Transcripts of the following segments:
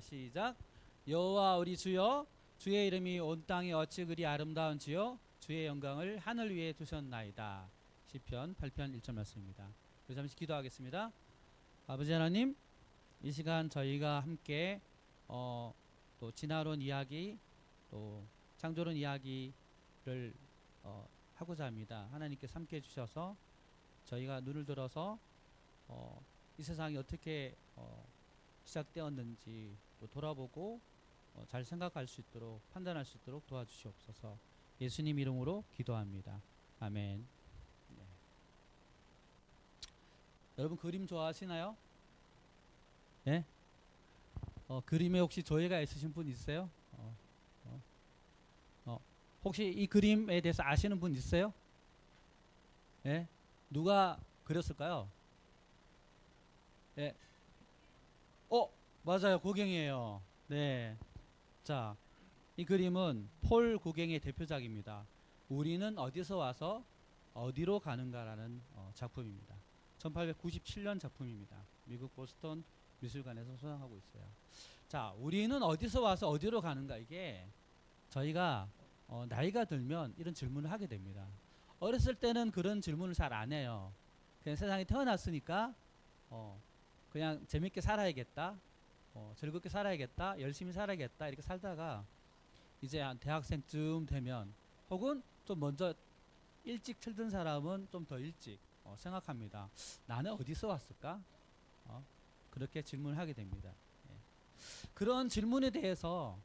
시작. 여호와 우리 주여, 주의 이름이 온 땅에 어찌 그리 아름다운지요, 주의 영광을 하늘 위에 두셨나이다. 시편 8편 1절 말씀입니다. 잠시 기도하겠습니다. 아버지 하나님, 이 시간 저희가 함께 또 진화론 이야기, 또 창조론 이야기를 하고자 합니다. 하나님께서 함께 해주셔서 저희가 눈을 들어서 이 세상이 어떻게 시작되었는지 또 돌아보고 잘 생각할 수 있도록, 판단할 수 있도록 도와주시옵소서. 예수님 이름으로 기도합니다. 아멘. 네. 여러분 그림 좋아하시나요? 네? 그림에 혹시 조예가 있으신 분 있어요? 혹시 이 그림에 대해서 아시는 분 있어요? 네? 누가 그렸을까요? 네. 맞아요. 고갱이에요. 네. 자, 이 그림은 폴 고갱의 대표작입니다. 우리는 어디서 와서 어디로 가는가라는 작품입니다. 1897년 작품입니다. 미국 보스턴 미술관에서 소장하고 있어요. 자, 우리는 어디서 와서 어디로 가는가, 이게 저희가 나이가 들면 이런 질문을 하게 됩니다. 어렸을 때는 그런 질문을 잘 안 해요. 그냥 세상에 태어났으니까 그냥 재밌게 살아야겠다, 즐겁게 살아야겠다, 열심히 살아야겠다, 이렇게 살다가 이제 한 대학생쯤 되면, 혹은 좀 먼저 일찍 철든 사람은 좀 더 일찍 생각합니다. 나는 어디서 왔을까? 그렇게 질문을 하게 됩니다. 예. 그런 질문에 대해서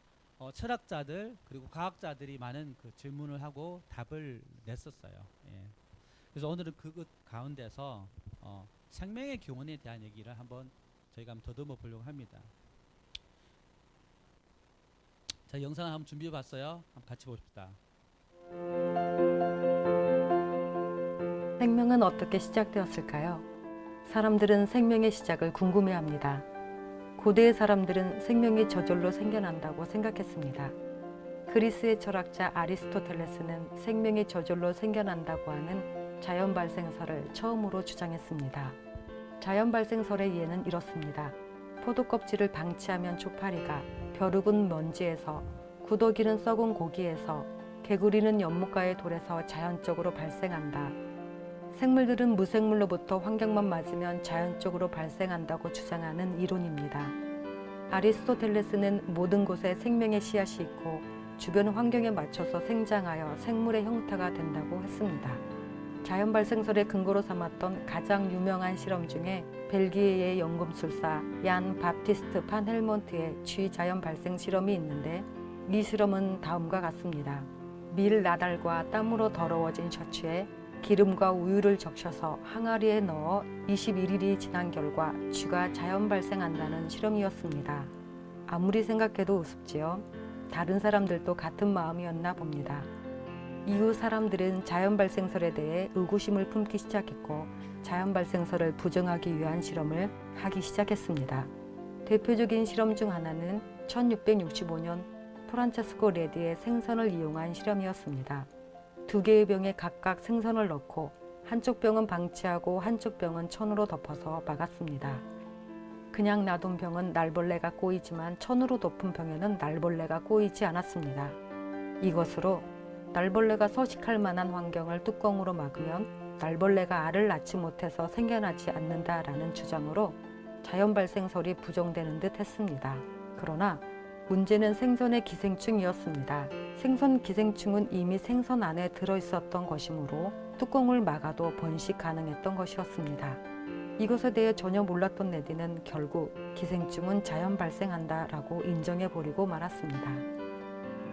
철학자들 그리고 과학자들이 많은 그 질문을 하고 답을 냈었어요. 예. 그래서 오늘은 그 가운데서 생명의 기원에 대한 얘기를 한번 저희가 한번 더듬어 보려고 합니다. 자, 영상을 한번 준비해 봤어요. 한번 같이 봅시다. 생명은 어떻게 시작되었을까요? 사람들은 생명의 시작을 궁금해합니다. 고대의 사람들은 생명이 저절로 생겨난다고 생각했습니다. 그리스의 철학자 아리스토텔레스는 생명이 저절로 생겨난다고 하는 자연 발생설을 처음으로 주장했습니다. 자연 발생설의 예는 이렇습니다. 포도 껍질을 방치하면 초파리가, 벼룩은 먼지에서, 구더기는 썩은 고기에서, 개구리는 연못가의 돌에서 자연적으로 발생한다. 생물들은 무생물로부터 환경만 맞으면 자연적으로 발생한다고 주장하는 이론입니다. 아리스토텔레스는 모든 곳에 생명의 씨앗이 있고 주변 환경에 맞춰서 생장하여 생물의 형태가 된다고 했습니다. 자연 발생설의 근거로 삼았던 가장 유명한 실험 중에 벨기에의 연금술사 얀 바프티스트 판 헬몬트의 쥐 자연 발생 실험이 있는데, 이 실험은 다음과 같습니다. 밀 나달과 땀으로 더러워진 셔츠에 기름과 우유를 적셔서 항아리에 넣어 21일이 지난 결과 쥐가 자연 발생한다는 실험이었습니다. 아무리 생각해도 우습지요. 다른 사람들도 같은 마음이었나 봅니다. 이후 사람들은 자연 발생설에 대해 의구심을 품기 시작했고, 자연 발생설을 부정하기 위한 실험을 하기 시작했습니다. 대표적인 실험 중 하나는 1665년 프란체스코 레디의 생선을 이용한 실험이었습니다. 두 개의 병에 각각 생선을 넣고 한쪽 병은 방치하고 한쪽 병은 천으로 덮어서 막았습니다. 그냥 놔둔 병은 날벌레가 꼬이지만 천으로 덮은 병에는 날벌레가 꼬이지 않았습니다. 이것으로 날벌레가 서식할 만한 환경을 뚜껑으로 막으면 날벌레가 알을 낳지 못해서 생겨나지 않는다라는 주장으로 자연 발생설이 부정되는 듯 했습니다. 그러나 문제는 생선의 기생충이었습니다. 생선 기생충은 이미 생선 안에 들어있었던 것이므로 뚜껑을 막아도 번식 가능했던 것이었습니다. 이것에 대해 전혀 몰랐던 레디는 결국 기생충은 자연 발생한다라고 인정해버리고 말았습니다.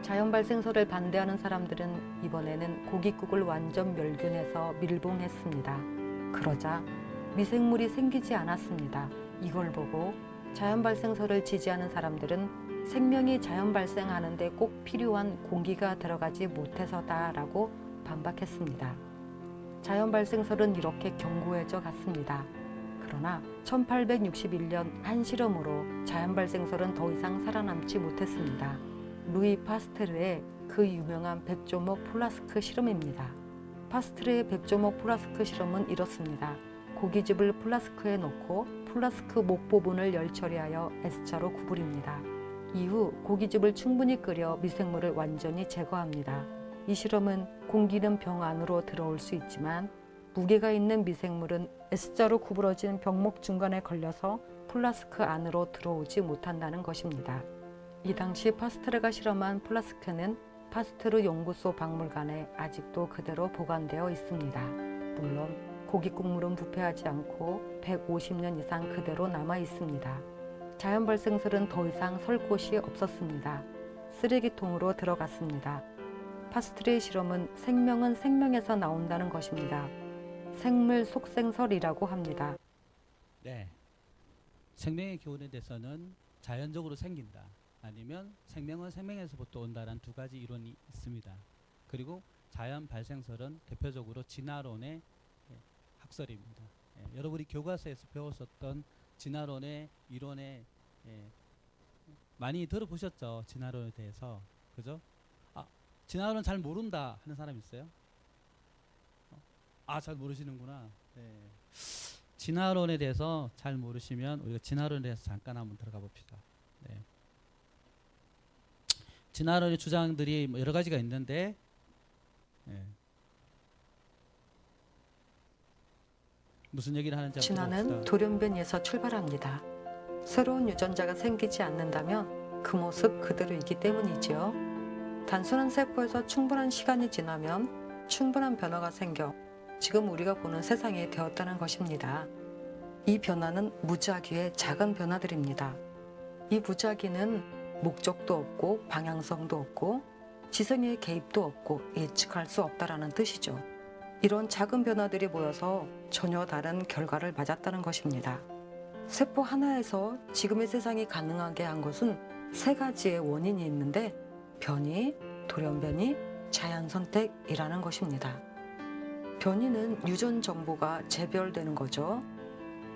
자연 발생설을 반대하는 사람들은 이번에는 고깃국을 완전 멸균해서 밀봉했습니다. 그러자 미생물이 생기지 않았습니다. 이걸 보고 자연 발생설을 지지하는 사람들은 생명이 자연 발생하는데 꼭 필요한 공기가 들어가지 못해서다라고 반박했습니다. 자연 발생설은 이렇게 견고해져 갔습니다. 그러나 1861년 한 실험으로 자연 발생설은 더 이상 살아남지 못했습니다. 루이 파스테르의 그 유명한 백조목 플라스크 실험입니다. 파스테르의 백조목 플라스크 실험은 이렇습니다. 고깃집을 플라스크에 넣고 플라스크 목 부분을 열 처리하여 S자로 구부립니다. 이후 고깃집을 충분히 끓여 미생물을 완전히 제거합니다. 이 실험은 공기는 병 안으로 들어올 수 있지만 무게가 있는 미생물은 S자로 구부러진 병목 중간에 걸려서 플라스크 안으로 들어오지 못한다는 것입니다. 이 당시 파스트르가 실험한 플라스크는 파스트르 연구소 박물관에 아직도 그대로 보관되어 있습니다. 물론 고깃 국물은 부패하지 않고 150년 이상 그대로 남아 있습니다. 자연 발생설은 더 이상 설 곳이 없었습니다. 쓰레기통으로 들어갔습니다. 파스트르의 실험은 생명은 생명에서 나온다는 것입니다. 생물 속생설이라고 합니다. 네. 생명의 기원에 대해서는 자연적으로 생긴다. 아니면 생명은 생명에서부터 온다는 두 가지 이론이 있습니다. 그리고 자연 발생설은 대표적으로 진화론의 학설입니다. 여러분이 교과서에서 배웠었던 진화론의 이론에 많이 들어보셨죠? 진화론에 대해서. 그죠? 진화론 잘 모른다 하는 사람 있어요? 잘 모르시는구나. 네. 진화론에 대해서 잘 모르시면 우리가 진화론에 대해서 잠깐 한번 들어가 봅시다. 네. 진화론의 주장들이 뭐 여러 가지가 있는데 무슨 얘기를 하는지 진화는 들어봅시다. 돌연변이에서 출발합니다. 새로운 유전자가 생기지 않는다면 그 모습 그대로이기 때문이지요. 단순한 세포에서 충분한 시간이 지나면 충분한 변화가 생겨 지금 우리가 보는 세상이 되었다는 것입니다. 이 변화는 무작위의 작은 변화들입니다. 이 무작위는 목적도 없고 방향성도 없고 지성의 개입도 없고 예측할 수 없다라는 뜻이죠. 이런 작은 변화들이 모여서 전혀 다른 결과를 맞았다는 것입니다. 세포 하나에서 지금의 세상이 가능하게 한 것은 세 가지의 원인이 있는데 변이, 돌연변이, 자연선택이라는 것입니다. 변이는 유전 정보가 재배열되는 거죠.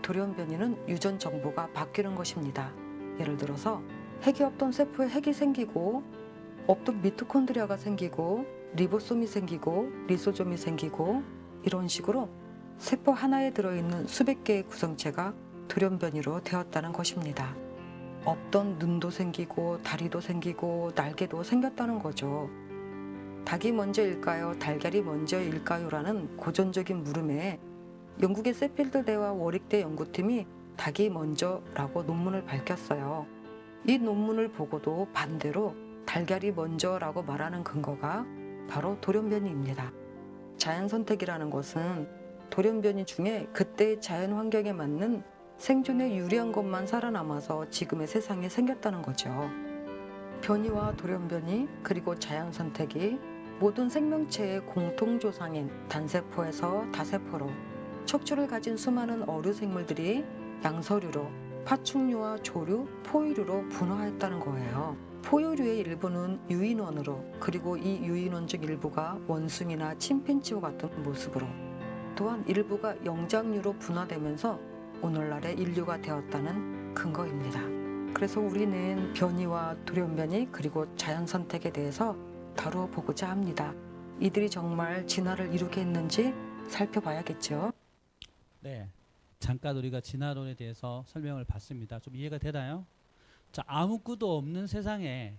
돌연변이는 유전 정보가 바뀌는 것입니다. 예를 들어서 핵이 없던 세포에 핵이 생기고 없던 미토콘드리아가 생기고 리보솜이 생기고 리소솜이 생기고 이런 식으로 세포 하나에 들어있는 수백 개의 구성체가 돌연변이로 되었다는 것입니다. 없던 눈도 생기고 다리도 생기고 날개도 생겼다는 거죠. 닭이 먼저일까요? 달걀이 먼저일까요? 라는 고전적인 물음에 영국의 세필드 대와 워릭대 연구팀이 닭이 먼저라고 논문을 밝혔어요. 이 논문을 보고도 반대로 달걀이 먼저라고 말하는 근거가 바로 돌연변이입니다. 자연선택이라는 것은 돌연변이 중에 그때의 자연 환경에 맞는 생존에 유리한 것만 살아남아서 지금의 세상에 생겼다는 거죠. 변이와 돌연변이 그리고 자연선택이 모든 생명체의 공통조상인 단세포에서 다세포로 척추를 가진 수많은 어류 생물들이 양서류로 파충류와 조류, 포유류로 분화했다는 거예요. 포유류의 일부는 유인원으로 그리고 이 유인원 중 일부가 원숭이나 침팬지와 같은 모습으로 또한 일부가 영장류로 분화되면서 오늘날의 인류가 되었다는 근거입니다. 그래서 우리는 변이와 돌연변이 그리고 자연선택에 대해서 다루어 보고자 합니다. 이들이 정말 진화를 이루게 했는지 살펴봐야겠죠. 네, 잠깐 우리가 진화론에 대해서 설명을 받습니다. 좀 이해가 되나요? 자, 아무것도 없는 세상에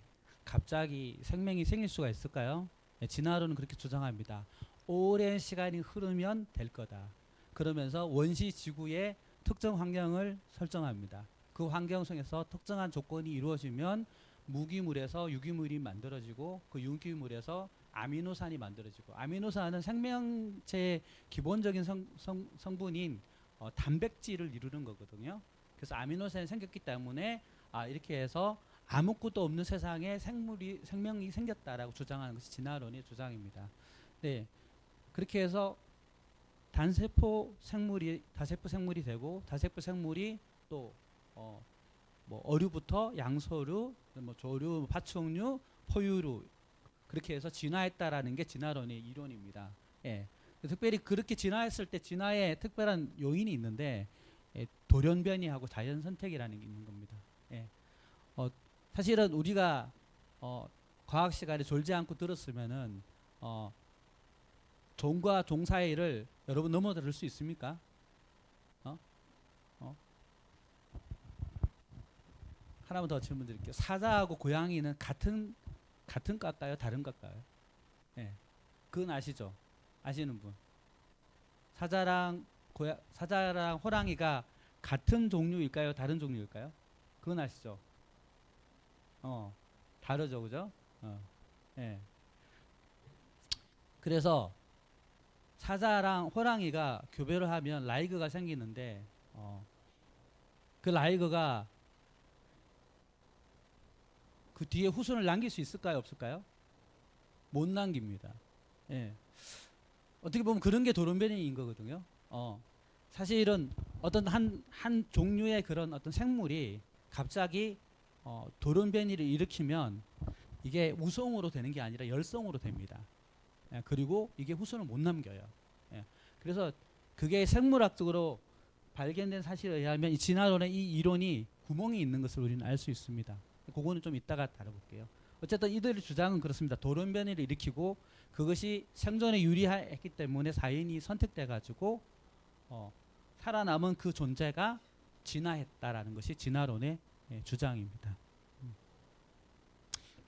갑자기 생명이 생길 수가 있을까요? 네, 진화론은 그렇게 주장합니다. 오랜 시간이 흐르면 될 거다. 그러면서 원시 지구의 특정 환경을 설정합니다. 그 환경 속에서 특정한 조건이 이루어지면 무기물에서 유기물이 만들어지고 그 유기물에서 아미노산이 만들어지고 아미노산은 생명체의 기본적인 성분인 단백질을 이루는 거거든요. 그래서 아미노산이 생겼기 때문에 이렇게 해서 아무것도 없는 세상에 생명이 생겼다라고 주장하는 것이 진화론의 주장입니다. 네, 그렇게 해서 다세포 생물이 되고 다세포 생물이 또 뭐 어류부터 양서류, 뭐 조류, 파충류, 포유류 그렇게 해서 진화했다라는 게 진화론의 이론입니다. 예. 특별히 그렇게 진화했을 때 진화에 특별한 요인이 있는데 돌연변이하고 자연선택이라는 게 있는 겁니다. 예. 사실은 우리가 과학 시간에 졸지 않고 들었으면은 종과 종 사이를 여러분 넘어들을 수 있습니까? 하나만 더 질문 드릴게요. 사자하고 고양이는 같은 과일까요? 다른 과일까요? 예. 그건 아시죠? 아시는 분. 사자랑 호랑이가 같은 종류일까요? 다른 종류일까요? 그건 아시죠? 다르죠, 그죠? 예. 그래서 사자랑 호랑이가 교배를 하면 라이그가 생기는데, 그 라이그가 그 뒤에 후손을 남길 수 있을까요, 없을까요? 못 남깁니다. 예. 어떻게 보면 그런 게 돌연변이인 거거든요. 사실은 어떤 한 종류의 그런 어떤 생물이 갑자기 돌연변이를 일으키면 이게 우성으로 되는 게 아니라 열성으로 됩니다. 예, 그리고 이게 후손을 못 남겨요. 예, 그래서 그게 생물학적으로 발견된 사실에 의하면 이 진화론의 이 이론이 구멍이 있는 것을 우리는 알 수 있습니다. 그거는 좀 이따가 다뤄볼게요. 어쨌든 이들의 주장은 그렇습니다. 돌연변이를 일으키고 그것이 생존에 유리했기 때문에 사인이 선택돼 가지고 살아남은 그 존재가 진화했다라는 것이 진화론의 주장입니다.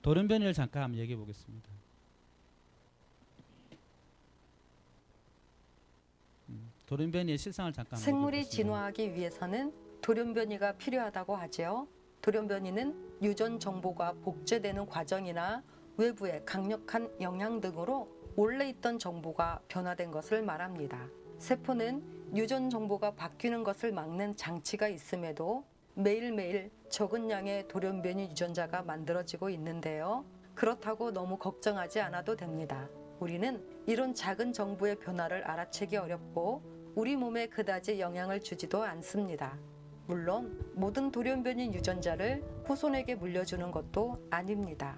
돌연변이를 잠깐 한번 얘기해 보겠습니다. 돌연변이의 실상을 잠깐 생물이 얘기해 보겠습니다. 진화하기 위해서는 돌연변이가 필요하다고 하지요. 돌연변이는 유전 정보가 복제되는 과정이나 외부의 강력한 영향 등으로 원래 있던 정보가 변화된 것을 말합니다. 세포는 유전 정보가 바뀌는 것을 막는 장치가 있음에도 매일매일 적은 양의 돌연변이 유전자가 만들어지고 있는데요. 그렇다고 너무 걱정하지 않아도 됩니다. 우리는 이런 작은 정보의 변화를 알아채기 어렵고 우리 몸에 그다지 영향을 주지도 않습니다. 물론 모든 돌연변이 유전자를 후손에게 물려주는 것도 아닙니다.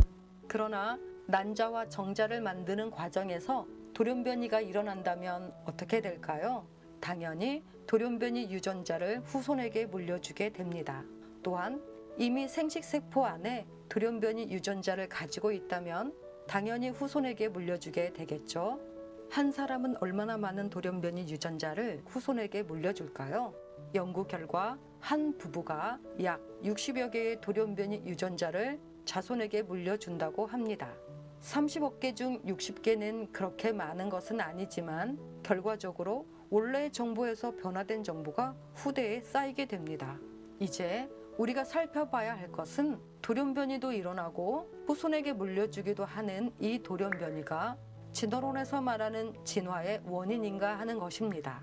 그러나 난자와 정자를 만드는 과정에서 돌연변이가 일어난다면 어떻게 될까요? 당연히 돌연변이 유전자를 후손에게 물려주게 됩니다. 또한 이미 생식세포 안에 돌연변이 유전자를 가지고 있다면 당연히 후손에게 물려주게 되겠죠. 한 사람은 얼마나 많은 돌연변이 유전자를 후손에게 물려줄까요? 연구 결과 한 부부가 약 60여 개의 돌연변이 유전자를 자손에게 물려준다고 합니다. 30억 개 중 60개는 그렇게 많은 것은 아니지만 결과적으로 원래의 정보에서 변화된 정보가 후대에 쌓이게 됩니다. 이제 우리가 살펴봐야 할 것은 돌연변이도 일어나고 후손에게 물려주기도 하는 이 돌연변이가 진화론에서 말하는 진화의 원인인가 하는 것입니다.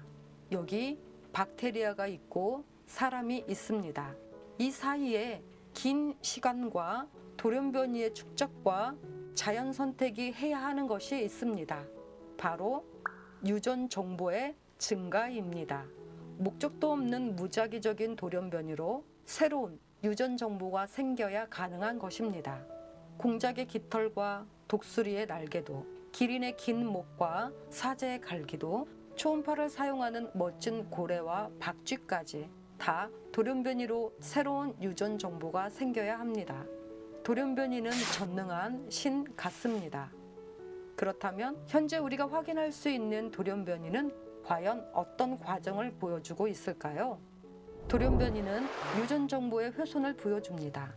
여기 박테리아가 있고 사람이 있습니다. 이 사이에 긴 시간과 돌연변이의 축적과 자연 선택이 해야 하는 것이 있습니다. 바로 유전 정보의 증가입니다. 목적도 없는 무작위적인 돌연변이로 새로운 유전 정보가 생겨야 가능한 것입니다. 공작의 깃털과 독수리의 날개도, 기린의 긴 목과 사제의 갈기도, 초음파를 사용하는 멋진 고래와 박쥐까지 다 돌연변이로 새로운 유전 정보가 생겨야 합니다. 돌연변이는 전능한 신 같습니다. 그렇다면 현재 우리가 확인할 수 있는 돌연변이는 과연 어떤 과정을 보여주고 있을까요? 돌연변이는 유전 정보의 훼손을 보여줍니다.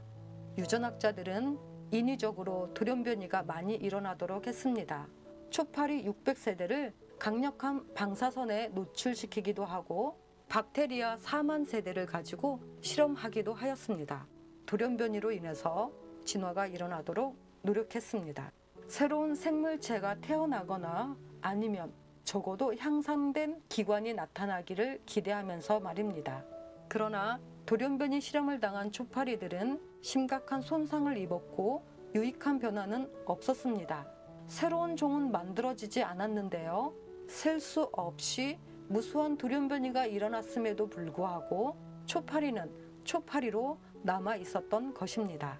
유전학자들은 인위적으로 돌연변이가 많이 일어나도록 했습니다. 초파리 600세대를 강력한 방사선에 노출시키기도 하고 박테리아 4만 세대를 가지고 실험하기도 하였습니다. 돌연변이로 인해서 진화가 일어나도록 노력했습니다. 새로운 생물체가 태어나거나 아니면 적어도 향상된 기관이 나타나기를 기대하면서 말입니다. 그러나 돌연변이 실험을 당한 초파리들은 심각한 손상을 입었고 유익한 변화는 없었습니다. 새로운 종은 만들어지지 않았는데요. 셀 수 없이 무수한 돌연변이가 일어났음에도 불구하고 초파리는 초파리로 남아 있었던 것입니다.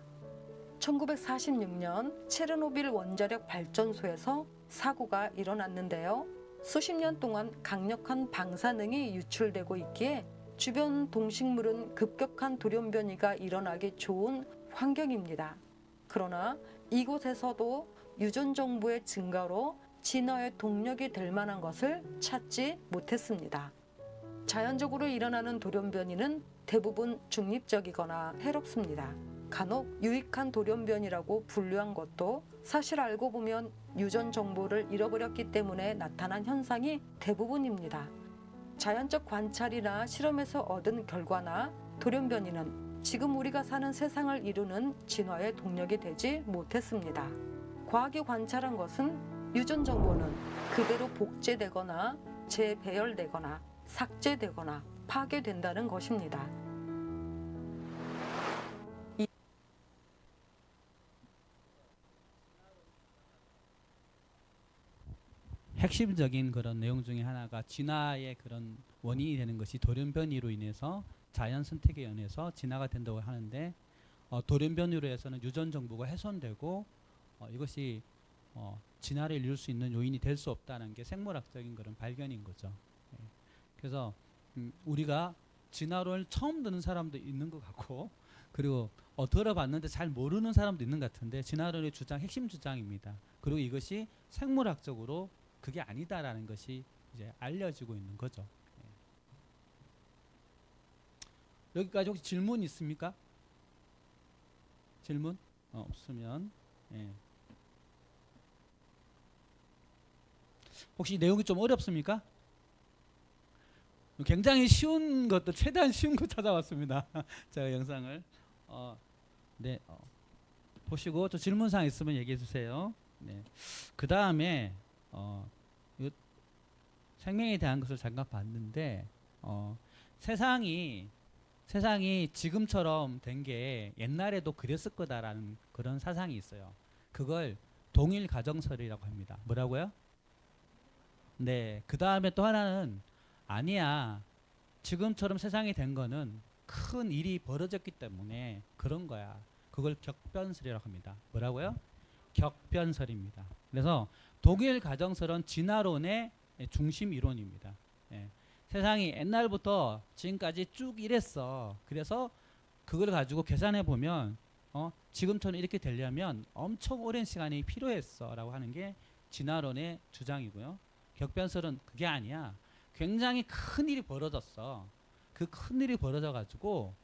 1946년 체르노빌 원자력 발전소에서 사고가 일어났는데요. 수십 년 동안 강력한 방사능이 유출되고 있기에 주변 동식물은 급격한 돌연변이가 일어나기 좋은 환경입니다. 그러나 이곳에서도 유전 정보의 증가로 진화의 동력이 될 만한 것을 찾지 못했습니다. 자연적으로 일어나는 돌연변이는 대부분 중립적이거나 해롭습니다. 간혹 유익한 돌연변이라고 분류한 것도 사실 알고 보면 유전 정보를 잃어버렸기 때문에 나타난 현상이 대부분입니다. 자연적 관찰이나 실험에서 얻은 결과나 돌연변이는 지금 우리가 사는 세상을 이루는 진화의 동력이 되지 못했습니다. 과학이 관찰한 것은 유전 정보는 그대로 복제되거나 재배열되거나 삭제되거나 파괴된다는 것입니다. 핵심적인 그런 내용 중에 하나가 진화의 그런 원인이 되는 것이 돌연변이로 인해서 자연 선택에 의해서 진화가 된다고 하는데 돌연변이로 해서는 유전 정보가 훼손되고 이것이 진화를 이룰 수 있는 요인이 될 수 없다는 게 생물학적인 그런 발견인 거죠. 예. 그래서 우리가 진화론을 처음 듣는 사람도 있는 것 같고 그리고 들어봤는데 잘 모르는 사람도 있는 것 같은데 진화론의 주장 핵심 주장입니다. 그리고 이것이 생물학적으로 그게 아니다라는 것이 이제 알려지고 있는 거죠. 예. 여기까지 혹시 질문 있습니까? 질문? 없으면 예. 혹시 내용이 좀 어렵습니까? 굉장히 쉬운 것도 최대한 쉬운 거 찾아왔습니다. 제가 영상을 네, 보시고 또 질문사항 있으면 얘기해 주세요. 네. 그 다음에 생명에 대한 것을 잠깐 봤는데 세상이 지금처럼 된 게 옛날에도 그랬을 거다라는 그런 사상이 있어요. 그걸 동일 가정설이라고 합니다. 뭐라고요? 네. 그 다음에 또 하나는 아니야. 지금처럼 세상이 된 거는 큰 일이 벌어졌기 때문에 그런 거야. 그걸 격변설이라고 합니다. 뭐라고요? 격변설입니다. 그래서 동일 가정설은 진화론의 중심 이론입니다. 예. 세상이 옛날부터 지금까지 쭉 이랬어. 그래서 그걸 가지고 계산해 보면 지금처럼 이렇게 되려면 엄청 오랜 시간이 필요했어 라고 하는 게 진화론의 주장이고요. 격변설은 그게 아니야. 굉장히 큰 일이 벌어졌어. 그 큰 일이 벌어져 가지고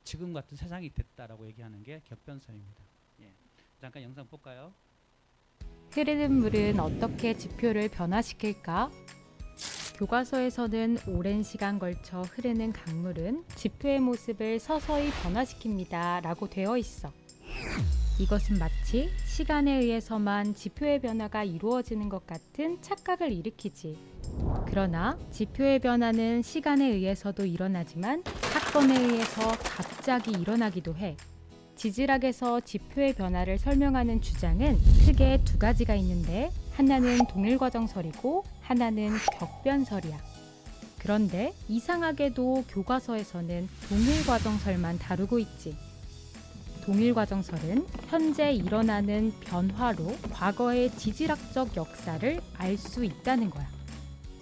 지금 같은 세상이 됐다라고 얘기하는 게 격변설입니다. 예. 잠깐 영상 볼까요? 흐르는 물은 어떻게 지표를 변화시킬까? 교과서에서는 오랜 시간 걸쳐 흐르는 강물은 지표의 모습을 서서히 변화시킵니다 라고 되어 있어. 이것은 마치 시간에 의해서만 지표의 변화가 이루어지는 것 같은 착각을 일으키지. 그러나 지표의 변화는 시간에 의해서도 일어나지만 사건에 의해서 갑자기 일어나기도 해. 지질학에서 지표의 변화를 설명하는 주장은 크게 두 가지가 있는데 하나는 동일과정설이고 하나는 격변설이야. 그런데 이상하게도 교과서에서는 동일과정설만 다루고 있지. 동일과정설은 현재 일어나는 변화로 과거의 지질학적 역사를 알 수 있다는 거야.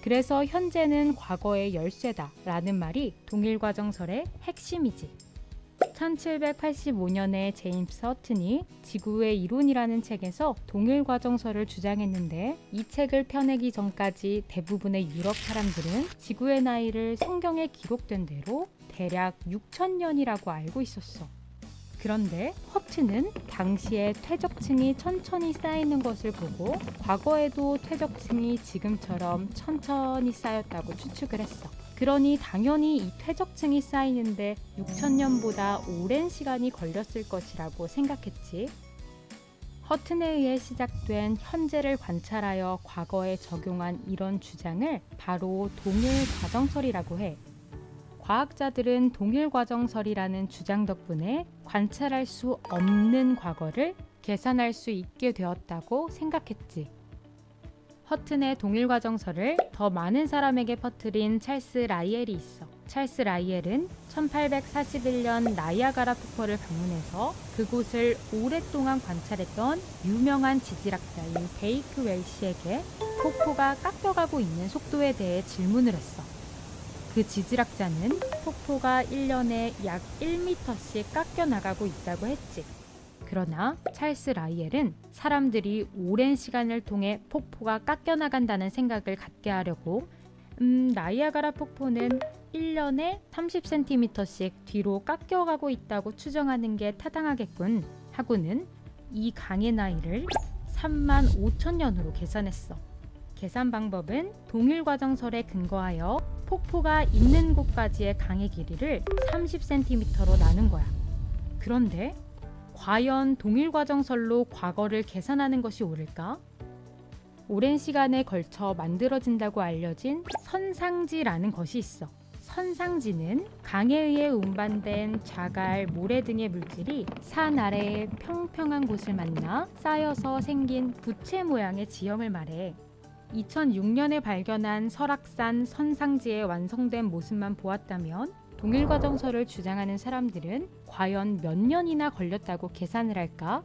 그래서 현재는 과거의 열쇠다 라는 말이 동일과정설의 핵심이지. 1785년에 제임스 허튼이 지구의 이론이라는 책에서 동일과정설을 주장했는데 이 책을 펴내기 전까지 대부분의 유럽 사람들은 지구의 나이를 성경에 기록된 대로 대략 6,000년이라고 알고 있었어. 그런데 허튼은 당시에 퇴적층이 천천히 쌓이는 것을 보고 과거에도 퇴적층이 지금처럼 천천히 쌓였다고 추측을 했어. 그러니 당연히 이 퇴적층이 쌓이는데 6,000년보다 오랜 시간이 걸렸을 것이라고 생각했지. 허튼에 의해 시작된 현재를 관찰하여 과거에 적용한 이런 주장을 바로 동일과정설이라고 해. 과학자들은 동일과정설이라는 주장 덕분에 관찰할 수 없는 과거를 계산할 수 있게 되었다고 생각했지. 허튼의 동일과정설을 더 많은 사람에게 퍼뜨린 찰스 라이엘이 있어. 찰스 라이엘은 1841년 나이아가라 폭포를 방문해서 그곳을 오랫동안 관찰했던 유명한 지질학자인 베이크 웰시에게 폭포가 깎여가고 있는 속도에 대해 질문을 했어. 그 지질학자는 폭포가 1년에 약 1m씩 깎여 나가고 있다고 했지. 그러나 찰스 라이엘은 사람들이 오랜 시간을 통해 폭포가 깎여 나간다는 생각을 갖게 하려고 나이아가라 폭포는 1년에 30cm씩 뒤로 깎여가고 있다고 추정하는 게 타당하겠군 하고는 이 강의 나이를 35,000년으로 계산했어. 계산 방법은 동일과정설에 근거하여 폭포가 있는 곳까지의 강의 길이를 30cm로 나눈 거야. 그런데 과연 동일과정설로 과거를 계산하는 것이 옳을까? 오랜 시간에 걸쳐 만들어진다고 알려진 선상지라는 것이 있어. 선상지는 강에 의해 운반된 자갈, 모래 등의 물질이 산 아래의 평평한 곳을 만나 쌓여서 생긴 부채 모양의 지형을 말해. 2006년에 발견한 설악산 선상지의 완성된 모습만 보았다면 동일과정설을 주장하는 사람들은 과연 몇 년이나 걸렸다고 계산을 할까?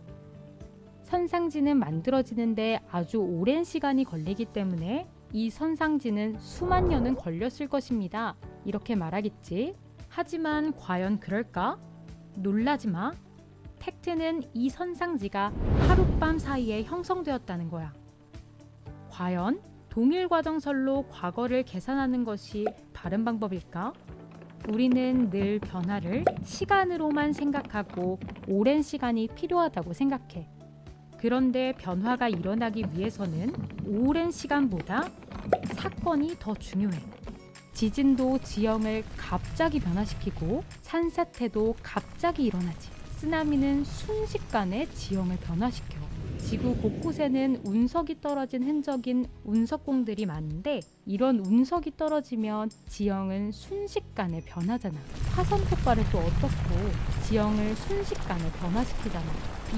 선상지는 만들어지는데 아주 오랜 시간이 걸리기 때문에 이 선상지는 수만 년은 걸렸을 것입니다. 이렇게 말하겠지. 하지만 과연 그럴까? 놀라지 마. 팩트는 이 선상지가 하룻밤 사이에 형성되었다는 거야. 과연 동일과정설로 과거를 계산하는 것이 바른 방법일까? 우리는 늘 변화를 시간으로만 생각하고 오랜 시간이 필요하다고 생각해. 그런데 변화가 일어나기 위해서는 오랜 시간보다 사건이 더 중요해. 지진도 지형을 갑자기 변화시키고 산사태도 갑자기 일어나지. 쓰나미는 순식간에 지형을 변화시켜. 지구 곳곳에는 운석이 떨어진 흔적인 운석공들이 많은데 이런 운석이 떨어지면 지형은 순식간에 변하잖아. 화산 폭발은 또 어떻고 지형을 순식간에 변화시키잖아.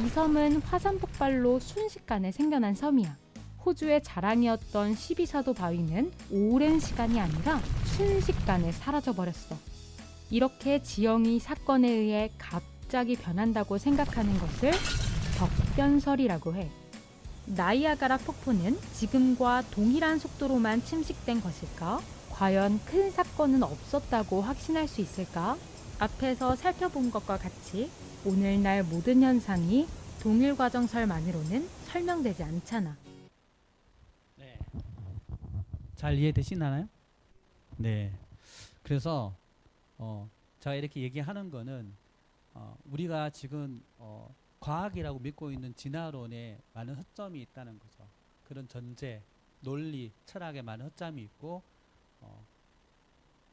이 섬은 화산 폭발로 순식간에 생겨난 섬이야. 호주의 자랑이었던 12사도 바위는 오랜 시간이 아니라 순식간에 사라져버렸어. 이렇게 지형이 사건에 의해 갑자기 변한다고 생각하는 것을 격변설이라고 해. 나이아가라 폭포는 지금과 동일한 속도로만 침식된 것일까? 과연 큰 사건은 없었다고 확신할 수 있을까? 앞에서 살펴본 것과 같이 오늘날 모든 현상이 동일과정설만으로는 설명되지 않잖아. 네. 잘 이해되시나요? 네. 그래서 제가 이렇게 얘기하는 거는 우리가 지금 과학이라고 믿고 있는 진화론에 많은 허점이 있다는 거죠. 그런 전제, 논리, 철학에 많은 허점이 있고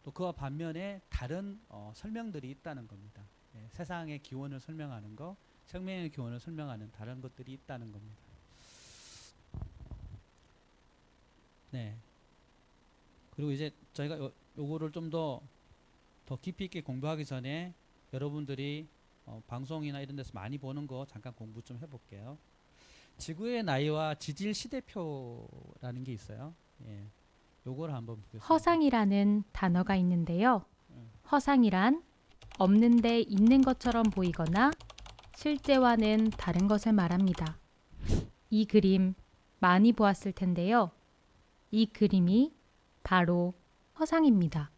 또 그와 반면에 다른 설명들이 있다는 겁니다. 예, 세상의 기원을 설명하는 거, 생명의 기원을 설명하는 다른 것들이 있다는 겁니다. 네. 그리고 이제 저희가 요거를 좀 더 깊이 있게 공부하기 전에 여러분들이 방송이나 이런 데서 많이 보는 거 잠깐 공부 좀 해볼게요. 지구의 나이와 지질 시대표라는 게 있어요. 예. 요걸 한번 보겠습니다. 허상이라는 단어가 있는데요. 허상이란 없는데 있는 것처럼 보이거나 실제와는 다른 것을 말합니다. 이 그림 많이 보았을 텐데요. 이 그림이 바로 허상입니다.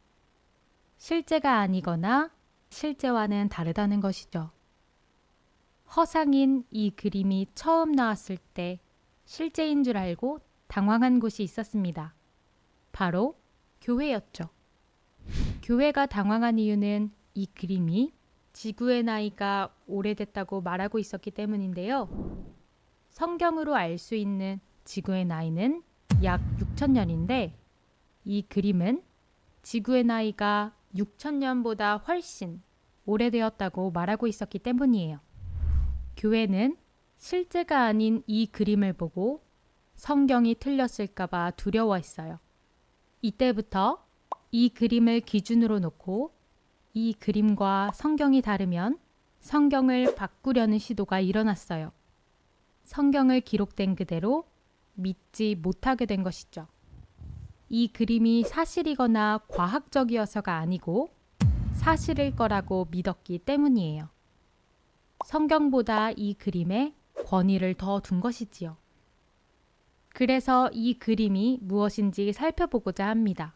실제가 아니거나 실제와는 다르다는 것이죠. 허상인 이 그림이 처음 나왔을 때 실제인 줄 알고 당황한 곳이 있었습니다. 바로 교회였죠. 교회가 당황한 이유는 이 그림이 지구의 나이가 오래됐다고 말하고 있었기 때문인데요. 성경으로 알 수 있는 지구의 나이는 약 6,000년인데 이 그림은 지구의 나이가 6,000년보다 훨씬 오래되었다고 말하고 있었기 때문이에요. 교회는 실제가 아닌 이 그림을 보고 성경이 틀렸을까봐 두려워했어요. 이때부터 이 그림을 기준으로 놓고 이 그림과 성경이 다르면 성경을 바꾸려는 시도가 일어났어요. 성경을 기록된 그대로 믿지 못하게 된 것이죠. 이 그림이 사실이거나 과학적이어서가 아니고 사실일 거라고 믿었기 때문이에요. 성경보다 이 그림에 권위를 더 둔 것이지요. 그래서 이 그림이 무엇인지 살펴보고자 합니다.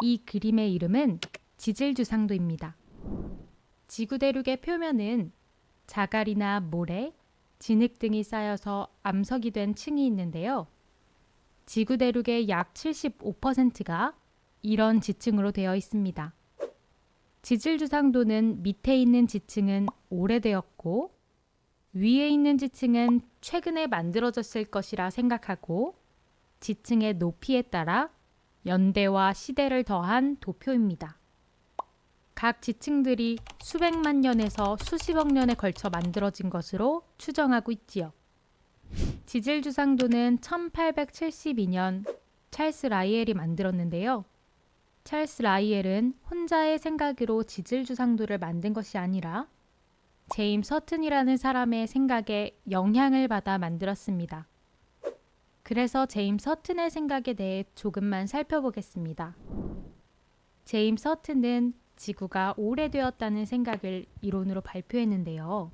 이 그림의 이름은 지질주상도입니다. 지구대륙의 표면은 자갈이나 모래, 진흙 등이 쌓여서 암석이 된 층이 있는데요. 지구 대륙의 약 75%가 이런 지층으로 되어 있습니다. 지질주상도는 밑에 있는 지층은 오래되었고 위에 있는 지층은 최근에 만들어졌을 것이라 생각하고 지층의 높이에 따라 연대와 시대를 더한 도표입니다. 각 지층들이 수백만 년에서 수십억 년에 걸쳐 만들어진 것으로 추정하고 있지요. 지질주상도는 1872년 찰스 라이엘이 만들었는데요. 찰스 라이엘은 혼자의 생각으로 지질주상도를 만든 것이 아니라 제임스 서튼이라는 사람의 생각에 영향을 받아 만들었습니다. 그래서 제임스 서튼의 생각에 대해 조금만 살펴보겠습니다. 제임스 서튼은 지구가 오래되었다는 생각을 이론으로 발표했는데요.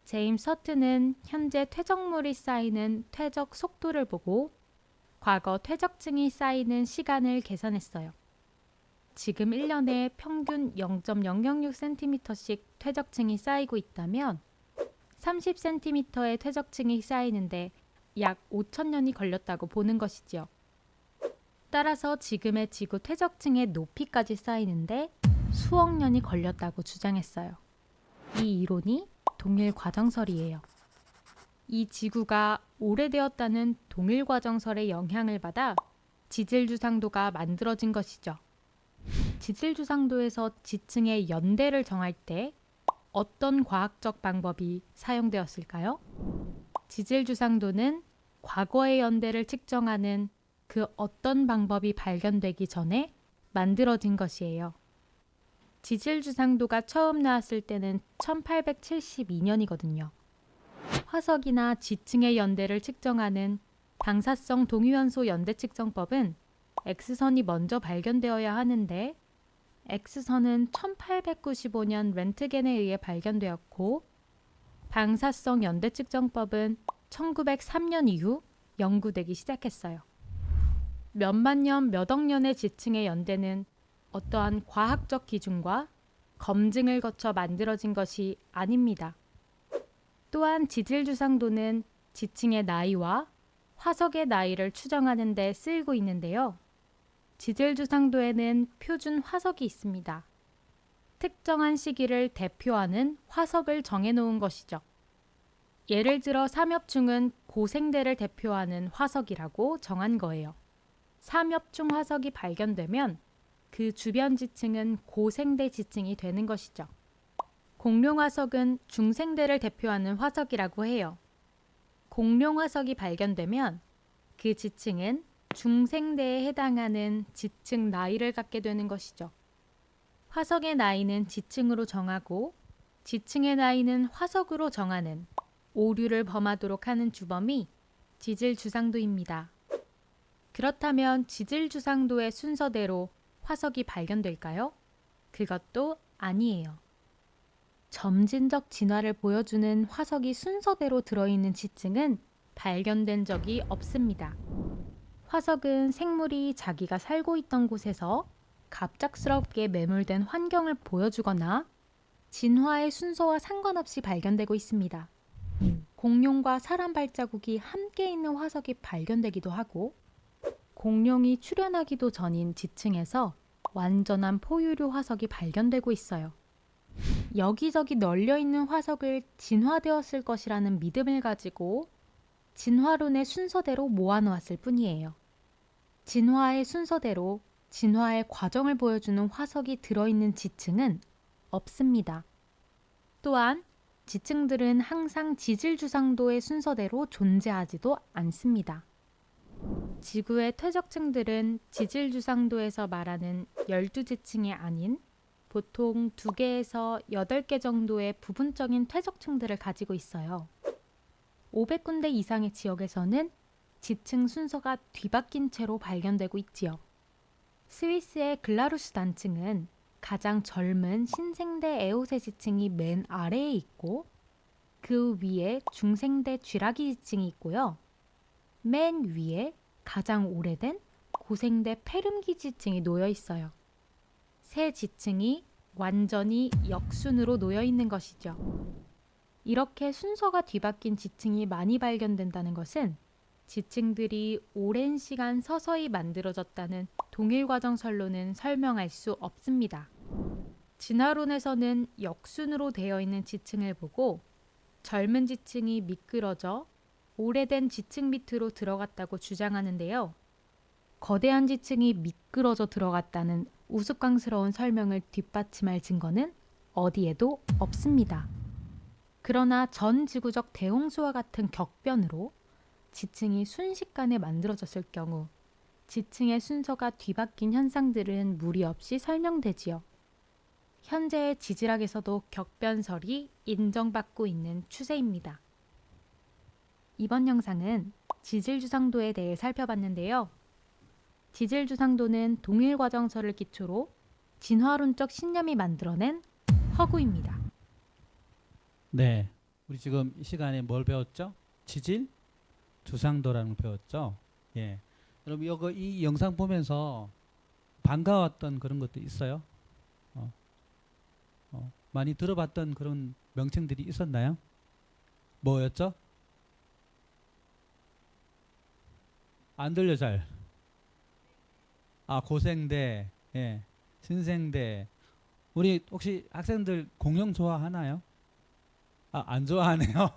제임스 서튼은 현재 퇴적물이 쌓이는 퇴적 속도를 보고 과거 퇴적층이 쌓이는 시간을 계산했어요. 지금 1년에 평균 0.006cm씩 퇴적층이 쌓이고 있다면 30cm의 퇴적층이 쌓이는데 약 5,000년이 걸렸다고 보는 것이지요. 따라서 지금의 지구 퇴적층의 높이까지 쌓이는데 수억 년이 걸렸다고 주장했어요. 이 이론이 동일과정설이에요. 이 지구가 오래되었다는 동일과정설의 영향을 받아 지질주상도가 만들어진 것이죠. 지질주상도에서 지층의 연대를 정할 때 어떤 과학적 방법이 사용되었을까요? 지질주상도는 과거의 연대를 측정하는 그 어떤 방법이 발견되기 전에 만들어진 것이에요. 지질주상도가 처음 나왔을 때는 1872년이거든요. 화석이나 지층의 연대를 측정하는 방사성 동위원소 연대 측정법은 X선이 먼저 발견되어야 하는데 X선은 1895년 렌트겐에 의해 발견되었고 방사성 연대 측정법은 1903년 이후 연구되기 시작했어요. 몇만 년, 몇억 년의 지층의 연대는 어떠한 과학적 기준과 검증을 거쳐 만들어진 것이 아닙니다. 또한 지질주상도는 지층의 나이와 화석의 나이를 추정하는 데 쓰이고 있는데요. 지질주상도에는 표준 화석이 있습니다. 특정한 시기를 대표하는 화석을 정해놓은 것이죠. 예를 들어 삼엽충은 고생대를 대표하는 화석이라고 정한 거예요. 삼엽충 화석이 발견되면 그 주변 지층은 고생대 지층이 되는 것이죠. 공룡화석은 중생대를 대표하는 화석이라고 해요. 공룡화석이 발견되면 그 지층은 중생대에 해당하는 지층 나이를 갖게 되는 것이죠. 화석의 나이는 지층으로 정하고 지층의 나이는 화석으로 정하는 오류를 범하도록 하는 주범이 지질주상도입니다. 그렇다면 지질주상도의 순서대로 화석이 발견될까요? 그것도 아니에요. 점진적 진화를 보여주는 화석이 순서대로 들어있는 지층은 발견된 적이 없습니다. 화석은 생물이 자기가 살고 있던 곳에서 갑작스럽게 매몰된 환경을 보여주거나 진화의 순서와 상관없이 발견되고 있습니다. 공룡과 사람 발자국이 함께 있는 화석이 발견되기도 하고 공룡이 출현하기도 전인 지층에서 완전한 포유류 화석이 발견되고 있어요. 여기저기 널려있는 화석을 진화되었을 것이라는 믿음을 가지고 진화론의 순서대로 모아놓았을 뿐이에요. 진화의 순서대로 진화의 과정을 보여주는 화석이 들어있는 지층은 없습니다. 또한 지층들은 항상 지질주상도의 순서대로 존재하지도 않습니다. 지구의 퇴적층들은 지질주상도에서 말하는 12지층이 아닌 보통 2개에서 8개 정도의 부분적인 퇴적층들을 가지고 있어요. 500군데 이상의 지역에서는 지층 순서가 뒤바뀐 채로 발견되고 있지요. 스위스의 글라루스 단층은 가장 젊은 신생대 에오세 지층이 맨 아래에 있고 그 위에 중생대 쥐라기 지층이 있고요. 맨 위에 가장 오래된 고생대 페름기 지층이 놓여 있어요. 세 지층이 완전히 역순으로 놓여 있는 것이죠. 이렇게 순서가 뒤바뀐 지층이 많이 발견된다는 것은 지층들이 오랜 시간 서서히 만들어졌다는 동일과정설로는 설명할 수 없습니다. 진화론에서는 역순으로 되어 있는 지층을 보고 젊은 지층이 미끄러져 오래된 지층 밑으로 들어갔다고 주장하는데요. 거대한 지층이 미끄러져 들어갔다는 우스꽝스러운 설명을 뒷받침할 증거는 어디에도 없습니다. 그러나 전 지구적 대홍수와 같은 격변으로 지층이 순식간에 만들어졌을 경우 지층의 순서가 뒤바뀐 현상들은 무리 없이 설명되지요. 현재의 지질학에서도 격변설이 인정받고 있는 추세입니다. 이번 영상은 지질주상도에 대해 살펴봤는데요. 지질주상도는 동일과정설을 기초로 진화론적 신념이 만들어낸 허구입니다. 네, 우리 지금 이 시간에 뭘 배웠죠? 지질 주상도라는 걸 배웠죠. 예, 여러분 이 영상 보면서 반가웠던 그런 것도 있어요? 많이 들어봤던 그런 명칭들이 있었나요? 뭐였죠? 안 들려 잘. 고생대, 예, 신생대. 우리 혹시 학생들 공룡 좋아하나요? 안 좋아하네요.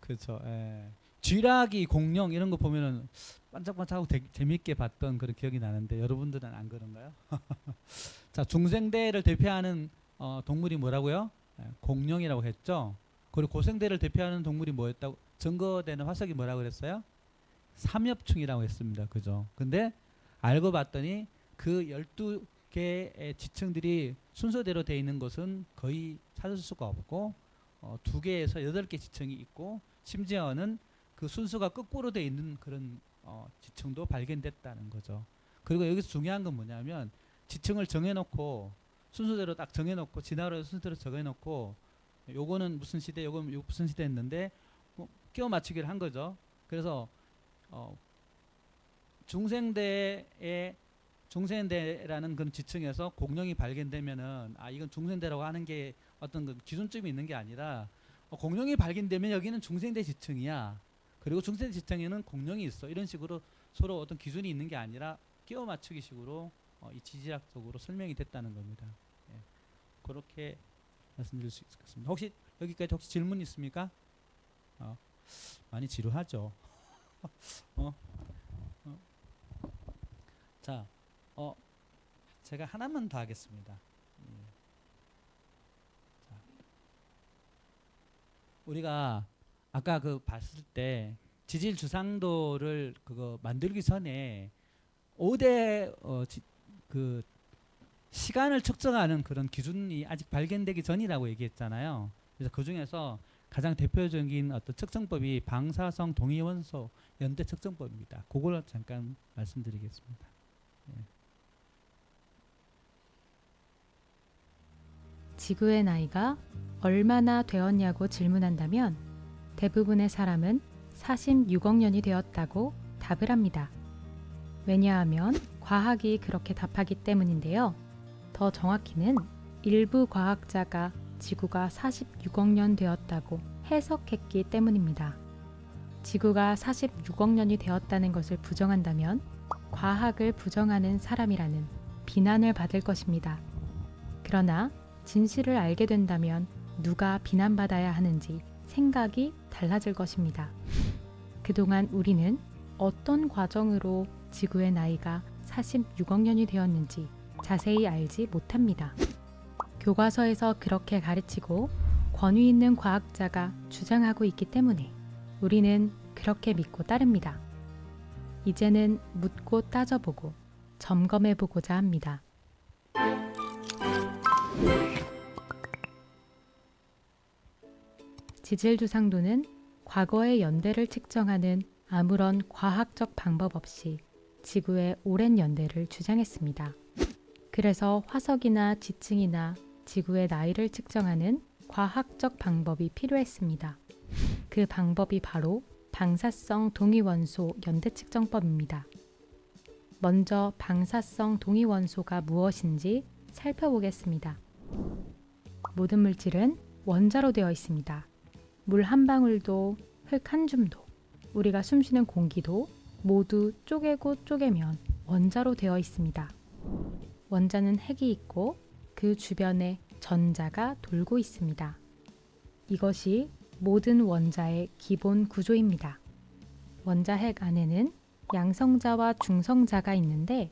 그렇죠. 예. 쥐라기, 공룡 이런 거 보면은 반짝반짝하고 되게 재밌게 봤던 그런 기억이 나는데 여러분들은 안 그런가요? 자, 중생대를 대표하는 동물이 뭐라고요? 공룡이라고 했죠. 그리고 고생대를 대표하는 동물이 뭐였다고? 증거되는 화석이 뭐라고 그랬어요? 삼엽충이라고 했습니다. 그죠? 근데 알고 봤더니 그 12개의 지층들이 순서대로 되어 있는 것은 거의 찾을 수가 없고 2개에서 8개 지층이 있고 심지어는 그 순서가 거꾸로 되어 있는 그런 지층도 발견됐다는 거죠. 그리고 여기서 중요한 건 뭐냐면 지층을 정해놓고 순서대로 딱 정해놓고 진화로 순서대로 정해놓고 요거는 무슨 시대, 요거는 무슨 시대 했는데 끼워 맞추기를 한 거죠. 그래서 중생대라는 그런 지층에서 공룡이 발견되면은 이건 중생대라고 하는 게 어떤 그 기준점이 있는 게 아니라 공룡이 발견되면 여기는 중생대 지층이야. 그리고 중생대 지층에는 공룡이 있어. 이런 식으로 서로 어떤 기준이 있는 게 아니라 끼워 맞추기 식으로 이 지질학적으로 설명이 됐다는 겁니다. 예. 그렇게 말씀드릴 수 있겠습니다. 혹시 여기까지 혹시 질문 있습니까? 많이 지루하죠. 자, 제가 하나만 더 하겠습니다. 자, 우리가 아까 그 봤을 때 지질 주상도를 그거 만들기 전에 5대 그 시간을 측정하는 그런 기준이 아직 발견되기 전이라고 얘기했잖아요. 그래서 그 중에서 가장 대표적인 어떤 측정법이 방사성 동위원소 연대 측정법입니다. 그걸 잠깐 말씀드리겠습니다. 예. 지구의 나이가 얼마나 되었냐고 질문한다면 대부분의 사람은 46억 년이 되었다고 답을 합니다. 왜냐하면 과학이 그렇게 답하기 때문인데요. 더 정확히는 일부 과학자가 지구가 46억 년 되었다고 해석했기 때문입니다. 지구가 46억 년이 되었다는 것을 부정한다면 과학을 부정하는 사람이라는 비난을 받을 것입니다. 그러나 진실을 알게 된다면 누가 비난받아야 하는지 생각이 달라질 것입니다. 그동안 우리는 어떤 과정으로 지구의 나이가 46억 년이 되었는지 자세히 알지 못합니다. 교과서에서 그렇게 가르치고 권위 있는 과학자가 주장하고 있기 때문에 우리는 그렇게 믿고 따릅니다. 이제는 묻고 따져보고 점검해보고자 합니다. 지질주상도는 과거의 연대를 측정하는 아무런 과학적 방법 없이 지구의 오랜 연대를 주장했습니다. 그래서 화석이나 지층이나 지구의 나이를 측정하는 과학적 방법이 필요했습니다. 그 방법이 바로 방사성 동위원소 연대 측정법입니다. 먼저 방사성 동위원소가 무엇인지 살펴보겠습니다. 모든 물질은 원자로 되어 있습니다. 물 한 방울도 흙 한 줌도 우리가 숨쉬는 공기도 모두 쪼개고 쪼개면 원자로 되어 있습니다. 원자는 핵이 있고 그 주변에 전자가 돌고 있습니다. 이것이 모든 원자의 기본 구조입니다. 원자 핵 안에는 양성자와 중성자가 있는데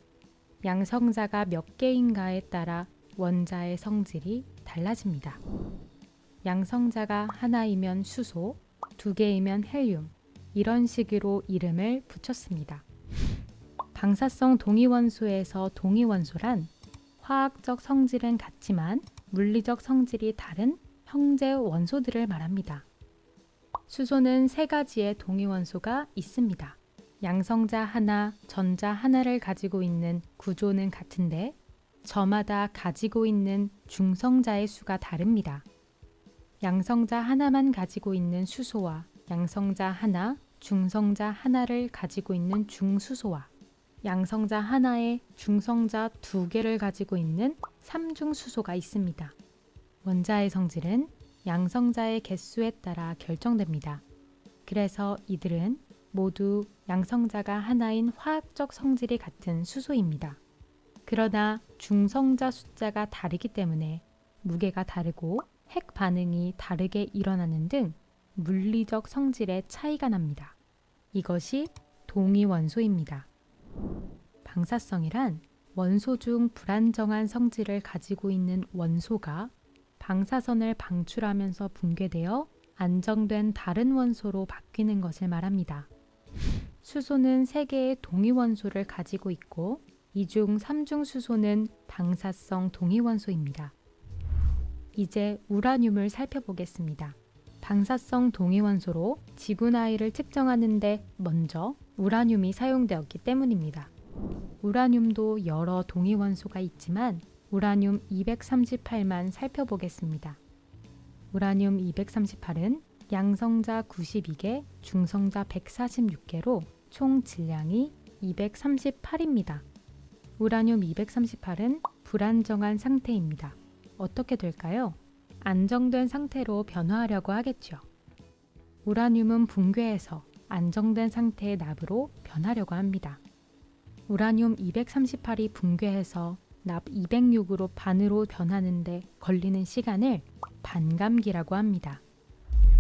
양성자가 몇 개인가에 따라 원자의 성질이 달라집니다. 양성자가 하나이면 수소, 두 개이면 헬륨, 이런 식으로 이름을 붙였습니다. 방사성 동위원소에서 동위원소란 화학적 성질은 같지만 물리적 성질이 다른 형제 원소들을 말합니다. 수소는 3가지의 동위원소가 있습니다. 양성자 하나, 전자 하나를 가지고 있는 구조는 같은데 저마다 가지고 있는 중성자의 수가 다릅니다. 양성자 하나만 가지고 있는 수소와 양성자 하나, 중성자 하나를 가지고 있는 중수소와 양성자 하나에 중성자 2개를 가지고 있는 삼중수소가 있습니다. 원자의 성질은 양성자의 개수에 따라 결정됩니다. 그래서 이들은 모두 양성자가 하나인 화학적 성질이 같은 수소입니다. 그러나 중성자 숫자가 다르기 때문에 무게가 다르고 핵 반응이 다르게 일어나는 등 물리적 성질의 차이가 납니다. 이것이 동위원소입니다. 방사성이란 원소 중 불안정한 성질을 가지고 있는 원소가 방사선을 방출하면서 붕괴되어 안정된 다른 원소로 바뀌는 것을 말합니다. 수소는 3개의 동위원소를 가지고 있고 이 중 3중 수소는 방사성 동위원소입니다. 이제 우라늄을 살펴보겠습니다. 방사성 동위원소로 지구 나이를 측정하는데 먼저 우라늄이 사용되었기 때문입니다. 우라늄도 여러 동위원소가 있지만 우라늄 238만 살펴보겠습니다. 우라늄 238은 양성자 92개, 중성자 146개로 총 질량이 238입니다. 우라늄 238은 불안정한 상태입니다. 어떻게 될까요? 안정된 상태로 변화하려고 하겠죠. 우라늄은 붕괴해서 안정된 상태의 납으로 변하려고 합니다. 우라늄 238이 붕괴해서 납 206으로 반으로 변하는데 걸리는 시간을 반감기라고 합니다.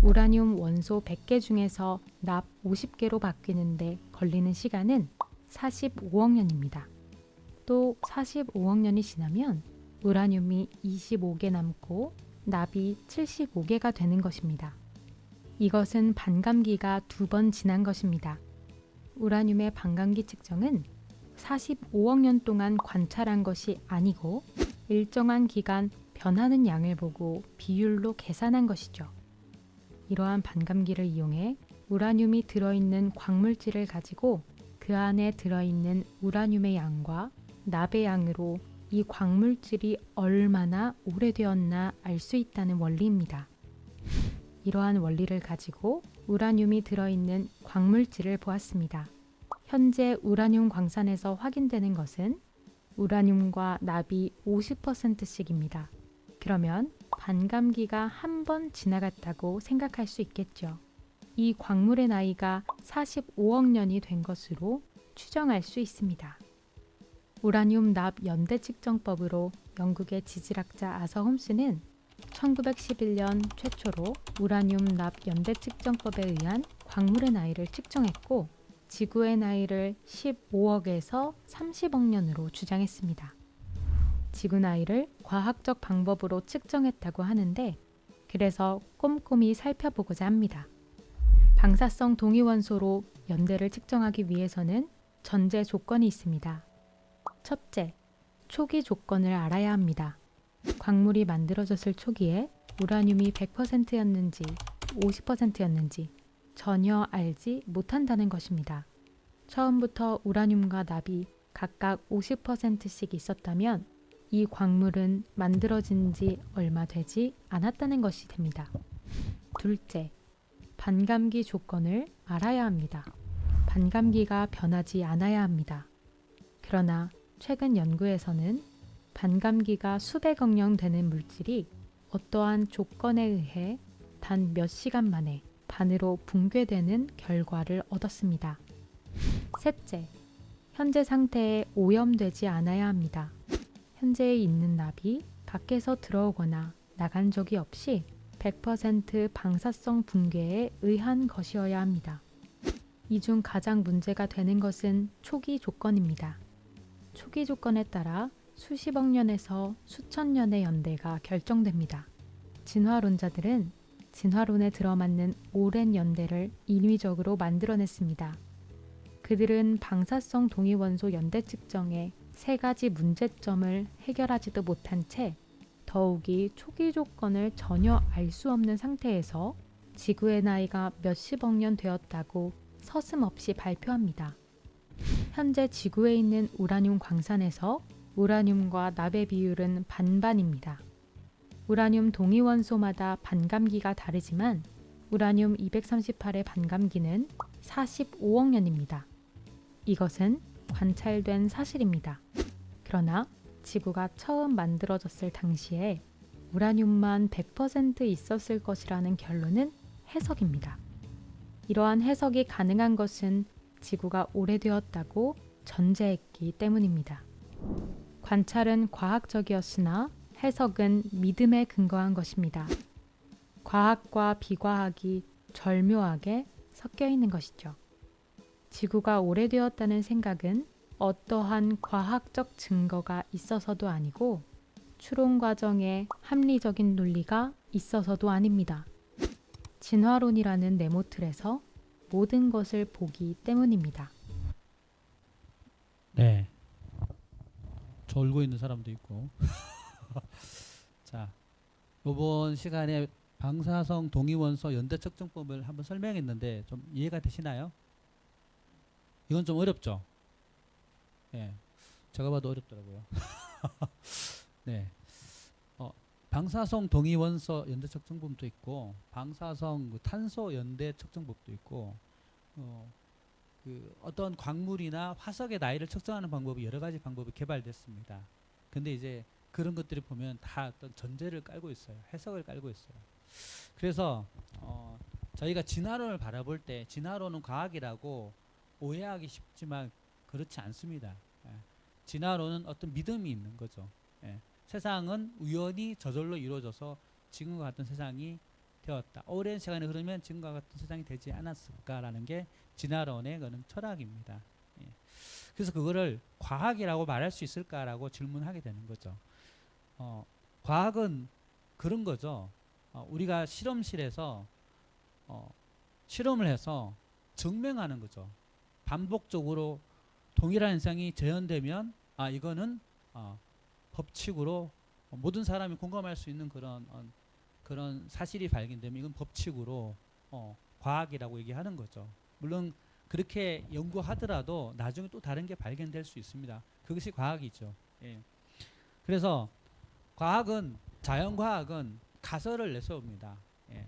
우라늄 원소 100개 중에서 납 50개로 바뀌는데 걸리는 시간은 45억 년입니다. 또 45억 년이 지나면 우라늄이 25개 남고 납이 75개가 되는 것입니다. 이것은 반감기가 2번 지난 것입니다. 우라늄의 반감기 측정은 45억 년 동안 관찰한 것이 아니고 일정한 기간 변하는 양을 보고 비율로 계산한 것이죠. 이러한 반감기를 이용해 우라늄이 들어있는 광물질을 가지고 그 안에 들어있는 우라늄의 양과 납의 양으로 이 광물질이 얼마나 오래되었나 알 수 있다는 원리입니다. 이러한 원리를 가지고 우라늄이 들어있는 광물질을 보았습니다. 현재 우라늄 광산에서 확인되는 것은 우라늄과 납이 50%씩입니다. 그러면 반감기가 한 번 지나갔다고 생각할 수 있겠죠. 이 광물의 나이가 45억 년이 된 것으로 추정할 수 있습니다. 우라늄 납 연대 측정법으로 영국의 지질학자 아서 홈스는 1911년 최초로 우라늄 납 연대 측정법에 의한 광물의 나이를 측정했고 지구의 나이를 15억에서 30억 년으로 주장했습니다. 지구 나이를 과학적 방법으로 측정했다고 하는데 그래서 꼼꼼히 살펴보고자 합니다. 방사성 동위원소로 연대를 측정하기 위해서는 전제 조건이 있습니다. 첫째, 초기 조건을 알아야 합니다. 광물이 만들어졌을 초기에 우라늄이 100%였는지 50%였는지 전혀 알지 못한다는 것입니다. 처음부터 우라늄과 납이 각각 50%씩 있었다면 이 광물은 만들어진 지 얼마 되지 않았다는 것이 됩니다. 둘째, 반감기 조건을 알아야 합니다. 반감기가 변하지 않아야 합니다. 그러나 최근 연구에서는 반감기가 수백억 년 되는 물질이 어떠한 조건에 의해 단 몇 시간 만에 반으로 붕괴되는 결과를 얻었습니다. 셋째, 현재 상태에 오염되지 않아야 합니다. 현재에 있는 납이 밖에서 들어오거나 나간 적이 없이 100% 방사성 붕괴에 의한 것이어야 합니다. 이 중 가장 문제가 되는 것은 초기 조건입니다. 초기 조건에 따라 수십억 년에서 수천 년의 연대가 결정됩니다. 진화론자들은 진화론에 들어맞는 오랜 연대를 인위적으로 만들어냈습니다. 그들은 방사성 동위원소 연대 측정에 3가지 문제점을 해결하지도 못한 채 더욱이 초기 조건을 전혀 알 수 없는 상태에서 지구의 나이가 몇십억 년 되었다고 서슴없이 발표합니다. 현재 지구에 있는 우라늄 광산에서 우라늄과 납의 비율은 반반입니다. 우라늄 동위원소마다 반감기가 다르지만 우라늄 238의 반감기는 45억 년입니다. 이것은 관찰된 사실입니다. 그러나 지구가 처음 만들어졌을 당시에 우라늄만 100% 있었을 것이라는 결론은 해석입니다. 이러한 해석이 가능한 것은 지구가 오래되었다고 전제했기 때문입니다. 관찰은 과학적이었으나 해석은 믿음에 근거한 것입니다. 과학과 비과학이 절묘하게 섞여 있는 것이죠. 지구가 오래되었다는 생각은 어떠한 과학적 증거가 있어서도 아니고 추론 과정에 합리적인 논리가 있어서도 아닙니다. 진화론이라는 네모틀에서 모든 것을 보기 때문입니다. 네. 졸고 있는 사람도 있고. 자, 이번 시간에 방사성 동위원소 연대 측정법을 한번 설명했는데 좀 이해가 되시나요? 이건 좀 어렵죠? 예. 제가 봐도 어렵더라고요. 네. 방사성 동위원소 연대 측정법도 있고 방사성 그 탄소 연대 측정법도 있고 어떤 광물이나 화석의 나이를 측정하는 방법이 여러 가지 방법이 개발됐습니다. 근데 이제 그런 것들이 보면 다 어떤 전제를 깔고 있어요. 해석을 깔고 있어요. 그래서 저희가 진화론을 바라볼 때 진화론은 과학이라고 오해하기 쉽지만 그렇지 않습니다. 예. 진화론은 어떤 믿음이 있는 거죠. 예. 세상은 우연히 저절로 이루어져서 지금과 같은 세상이 되었다. 오랜 시간이 흐르면 지금과 같은 세상이 되지 않았을까라는 게 진화론의 그런 철학입니다. 예. 그래서 그거를 과학이라고 말할 수 있을까라고 질문하게 되는 거죠. 과학은 그런 거죠. 우리가 실험실에서 실험을 해서 증명하는 거죠. 반복적으로 동일한 현상이 재현되면 이거는 법칙으로 모든 사람이 공감할 수 있는 그런 사실이 발견되면 이건 법칙으로 과학이라고 얘기하는 거죠. 물론 그렇게 연구하더라도 나중에 또 다른 게 발견될 수 있습니다. 그것이 과학이죠. 예. 그래서 자연과학은 가설을 내세웁니다. 예.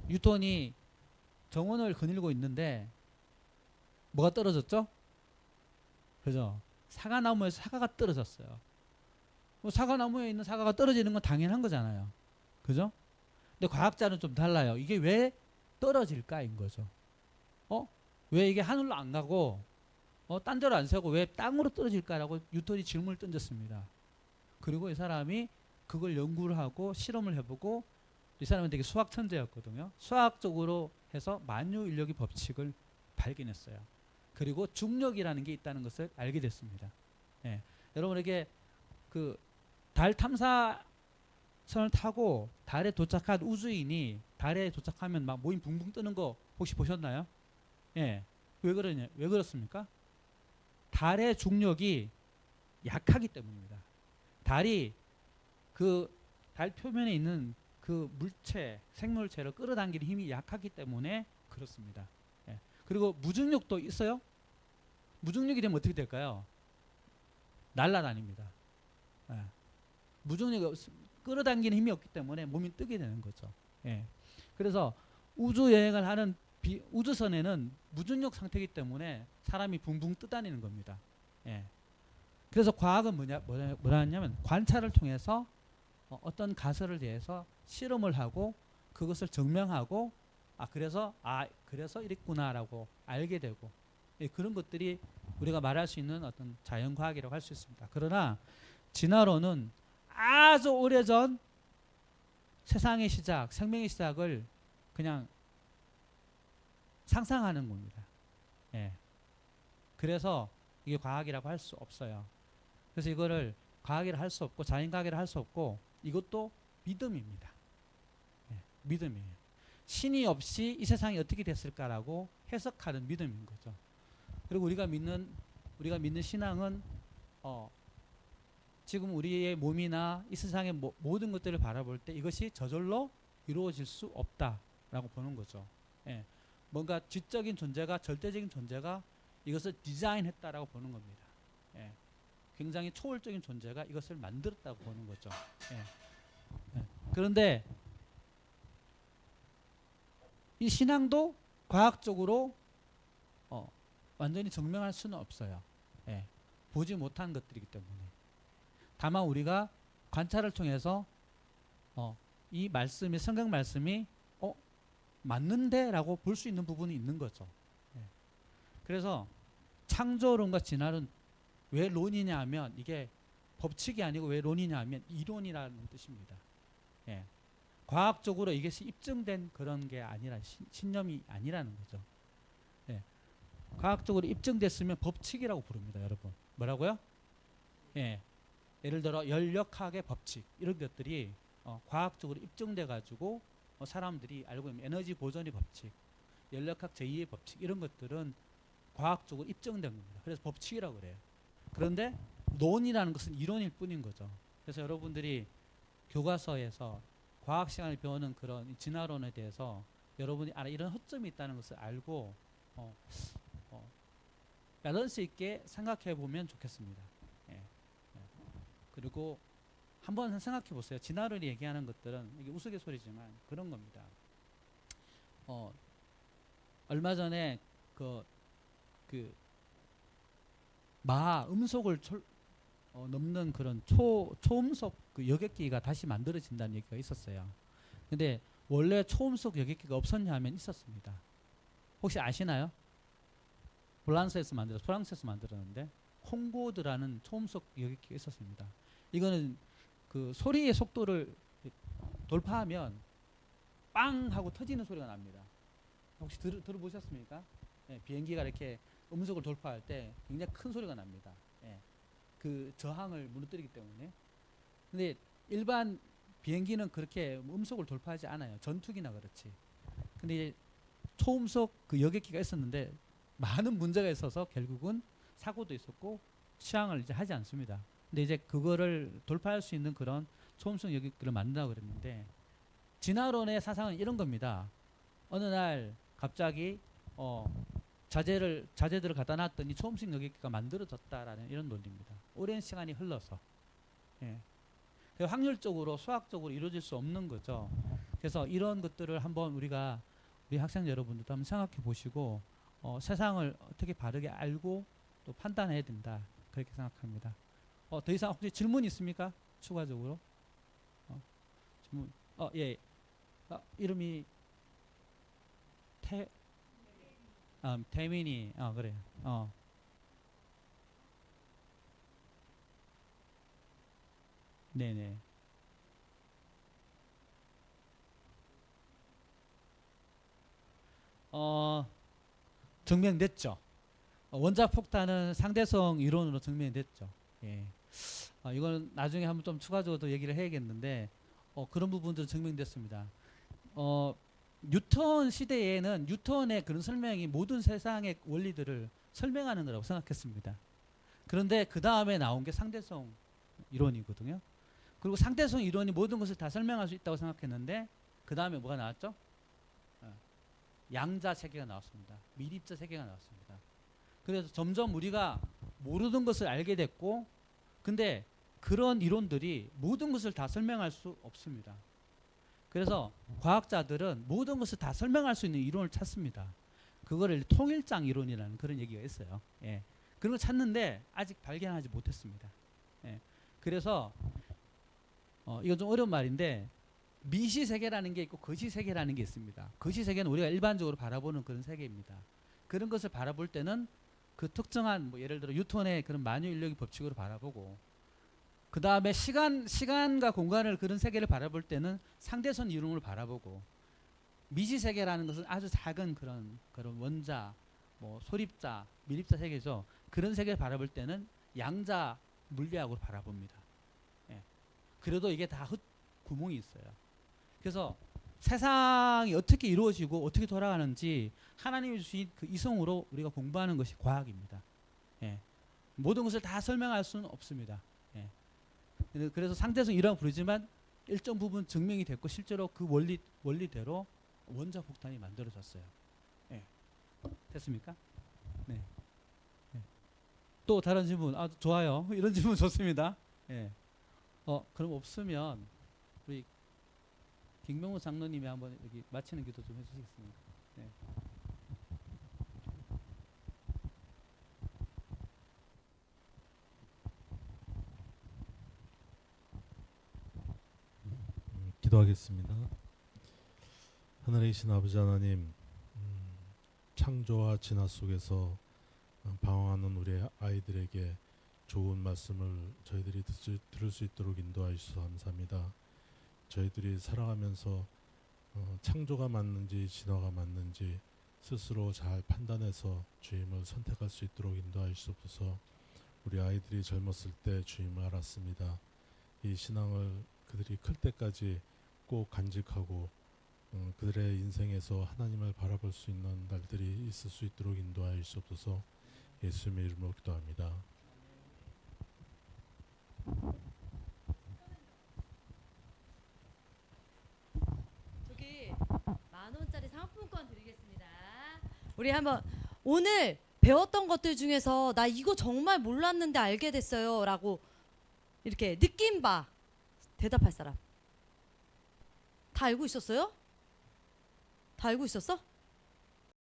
뉴턴이 정원을 거닐고 있는데 뭐가 떨어졌죠? 그죠? 사과나무에서 사과가 떨어졌어요. 사과나무에 있는 사과가 떨어지는 건 당연한 거잖아요. 그죠? 근데 과학자는 좀 달라요. 이게 왜 떨어질까인 거죠. 왜 이게 하늘로 안 가고 딴 데로 안 새고 왜 땅으로 떨어질까라고 뉴턴이 질문을 던졌습니다. 그리고 이 사람이 그걸 연구를 하고 실험을 해보고 이 사람은 되게 수학 천재였거든요. 수학적으로 해서 만유인력의 법칙을 발견했어요. 그리고 중력이라는 게 있다는 것을 알게 됐습니다. 예. 여러분에게 그 달 탐사선을 타고 달에 도착한 우주인이 달에 도착하면 막 모임 붕붕 뜨는 거 혹시 보셨나요? 예. 왜 그렇습니까? 달의 중력이 약하기 때문입니다. 달이 그 달 표면에 있는 그 물체, 생물체를 끌어당기는 힘이 약하기 때문에 그렇습니다. 예. 그리고 무중력도 있어요? 무중력이 되면 어떻게 될까요? 날아다닙니다. 예. 무중력이 끌어당기는 힘이 없기 때문에 몸이 뜨게 되는 거죠. 예. 그래서 우주 여행을 하는 우주선에는 무중력 상태이기 때문에 사람이 붕붕 뜨다니는 겁니다. 예. 그래서 과학은 뭐냐면 관찰을 통해서 어떤 가설을 대해서 실험을 하고 그것을 증명하고 그래서 이랬구나라고 알게 되고, 예, 그런 것들이 우리가 말할 수 있는 어떤 자연과학이라고 할 수 있습니다. 그러나 진화론은 아주 오래전 세상의 시작, 생명의 시작을 그냥 상상하는 겁니다. 예. 그래서 이게 과학이라고 할 수 없어요. 그래서 이거를 과학이라 할 수 없고 자연과학이라 할 수 없고 이것도 믿음입니다. 예. 믿음이에요. 신이 없이 이 세상이 어떻게 됐을까라고 해석하는 믿음인 거죠. 그리고 우리가 믿는 신앙은 지금 우리의 몸이나 이 세상의 모든 것들을 바라볼 때 이것이 저절로 이루어질 수 없다라고 보는 거죠. 예. 뭔가 지적인 존재가, 절대적인 존재가 이것을 디자인했다라고 보는 겁니다. 예. 굉장히 초월적인 존재가 이것을 만들었다고 보는 거죠. 예. 예. 그런데 이 신앙도 과학적으로 완전히 증명할 수는 없어요. 예. 보지 못한 것들이기 때문에. 다만 우리가 관찰을 통해서 이 말씀이, 성경 말씀이 맞는데 라고 볼 수 있는 부분이 있는 거죠. 예. 그래서 창조론과 진화론 왜 론이냐 하면 이게 법칙이 아니고 왜 론이냐 하면 이론이라는 뜻입니다. 예. 과학적으로 이것이 입증된 그런 게 아니라 신념이 아니라는 거죠. 예. 과학적으로 입증됐으면 법칙이라고 부릅니다, 여러분. 뭐라고요? 예. 예를 들어 열역학의 법칙 이런 것들이 과학적으로 입증돼 가지고 사람들이 알고 있는 에너지 보존의 법칙, 열역학 제2의 법칙 이런 것들은 과학적으로 입증된 겁니다. 그래서 법칙이라고 그래요. 그런데 논이라는 것은 이론일 뿐인 거죠. 그래서 여러분들이 교과서에서 과학 시간을 배우는 그런 진화론에 대해서 여러분이 이런 허점이 있다는 것을 알고 밸런스 있게 생각해 보면 좋겠습니다. 예. 예. 그리고 한번 생각해 보세요. 진화론이 얘기하는 것들은 이게 우스갯소리지만 그런 겁니다. 얼마 전에 음속을 넘는 그런 초음속 그 여객기가 다시 만들어진다는 얘기가 있었어요. 근데 원래 초음속 여객기가 없었냐 하면 있었습니다. 혹시 아시나요? 프랑스에서 만들었는데 콩고드라는 초음속 여객기가 있었습니다. 이거는 그 소리의 속도를 돌파하면 빵 하고 터지는 소리가 납니다. 혹시 들어보셨습니까? 예, 비행기가 이렇게 음속을 돌파할 때 굉장히 큰 소리가 납니다. 예, 그 저항을 무너뜨리기 때문에. 근데 일반 비행기는 그렇게 음속을 돌파하지 않아요. 전투기나 그렇지. 근데 이제 초음속 그 여객기가 있었는데 많은 문제가 있어서 결국은 사고도 있었고 취항을 이제 하지 않습니다. 근데 이제 그거를 돌파할 수 있는 그런 초음속 여객기를 만든다고 그랬는데 진화론의 사상은 이런 겁니다. 어느 날 갑자기 자재들을 갖다 놨더니 초음속 여객기가 만들어졌다라는 이런 논리입니다. 오랜 시간이 흘러서. 예. 확률적으로 수학적으로 이루어질 수 없는 거죠. 그래서 이런 것들을 한번 우리 학생 여러분들도 한번 생각해 보시고 세상을 어떻게 바르게 알고 또 판단해야 된다 그렇게 생각합니다. 더 이상 혹시 질문 있습니까? 추가적으로 질문. 예. 이름이 태민이. 그래요. 네네. 증명됐죠. 원자 폭탄은 상대성 이론으로 증명됐죠. 예. 이거는 나중에 한번 좀 추가적으로 더 얘기를 해야겠는데 그런 부분들은 증명됐습니다. 뉴턴 시대에는 뉴턴의 그런 설명이 모든 세상의 원리들을 설명하는 거라고 생각했습니다. 그런데 그 다음에 나온 게 상대성 이론이거든요. 그리고 상대성 이론이 모든 것을 다 설명할 수 있다고 생각했는데 그 다음에 뭐가 나왔죠? 양자 세계가 나왔습니다. 미립자 세계가 나왔습니다. 그래서 점점 우리가 모르는 것을 알게 됐고 근데 그런 이론들이 모든 것을 다 설명할 수 없습니다. 그래서 과학자들은 모든 것을 다 설명할 수 있는 이론을 찾습니다. 그거를 통일장 이론이라는 그런 얘기가 있어요. 예. 그런 걸 찾는데 아직 발견하지 못했습니다. 예. 그래서 이건 좀 어려운 말인데 미시 세계라는 게 있고 거시 세계라는 게 있습니다. 거시 세계는 우리가 일반적으로 바라보는 그런 세계입니다. 그런 것을 바라볼 때는 그 특정한 뭐 예를 들어 뉴턴의 그런 만유 인력의 법칙으로 바라보고, 그 다음에 시간과 공간을 그런 세계를 바라볼 때는 상대선 이론을 바라보고, 미시 세계라는 것은 아주 작은 그런 원자, 뭐 소립자, 밀입자 세계죠. 그런 세계를 바라볼 때는 양자 물리학으로 바라봅니다. 예. 그래도 이게 다 구멍이 있어요. 그래서 세상이 어떻게 이루어지고 어떻게 돌아가는지 하나님이 주신 그 이성으로 우리가 공부하는 것이 과학입니다. 예. 모든 것을 다 설명할 수는 없습니다. 예. 그래서 상대성 이라고 부르지만 일정 부분 증명이 됐고 실제로 그 원리대로 원자 폭탄이 만들어졌어요. 예. 됐습니까? 네. 예. 또 다른 질문, 좋아요. 이런 질문 좋습니다. 예. 그럼 없으면 우리 김명우 장로님이 한번 여기 마치는 기도 좀 해주시겠습니까? 네. 기도하겠습니다. 하늘에 계신 아버지 하나님, 창조와 진화 속에서 방황하는 우리 아이들에게 좋은 말씀을 저희들이 들을 수 있도록 인도하여 주셔서 감사합니다. 저희들이 살아가면서 창조가 맞는지 진화가 맞는지 스스로 잘 판단해서 주님을 선택할 수 있도록 인도하여 주옵소서. 우리 아이들이 젊었을 때 주님을 알았습니다. 이 신앙을 그들이 클 때까지 꼭 간직하고 그들의 인생에서 하나님을 바라볼 수 있는 날들이 있을 수 있도록 인도하여 주옵소서. 예수님의 이름으로 기도합니다. 저기 10,000원짜리 상품권 드리겠습니다. 우리 한번 오늘 배웠던 것들 중에서 나 이거 정말 몰랐는데 알게 됐어요 라고 이렇게 느낌 봐 대답할 사람. 다 알고 있었어요? 다 알고 있었어?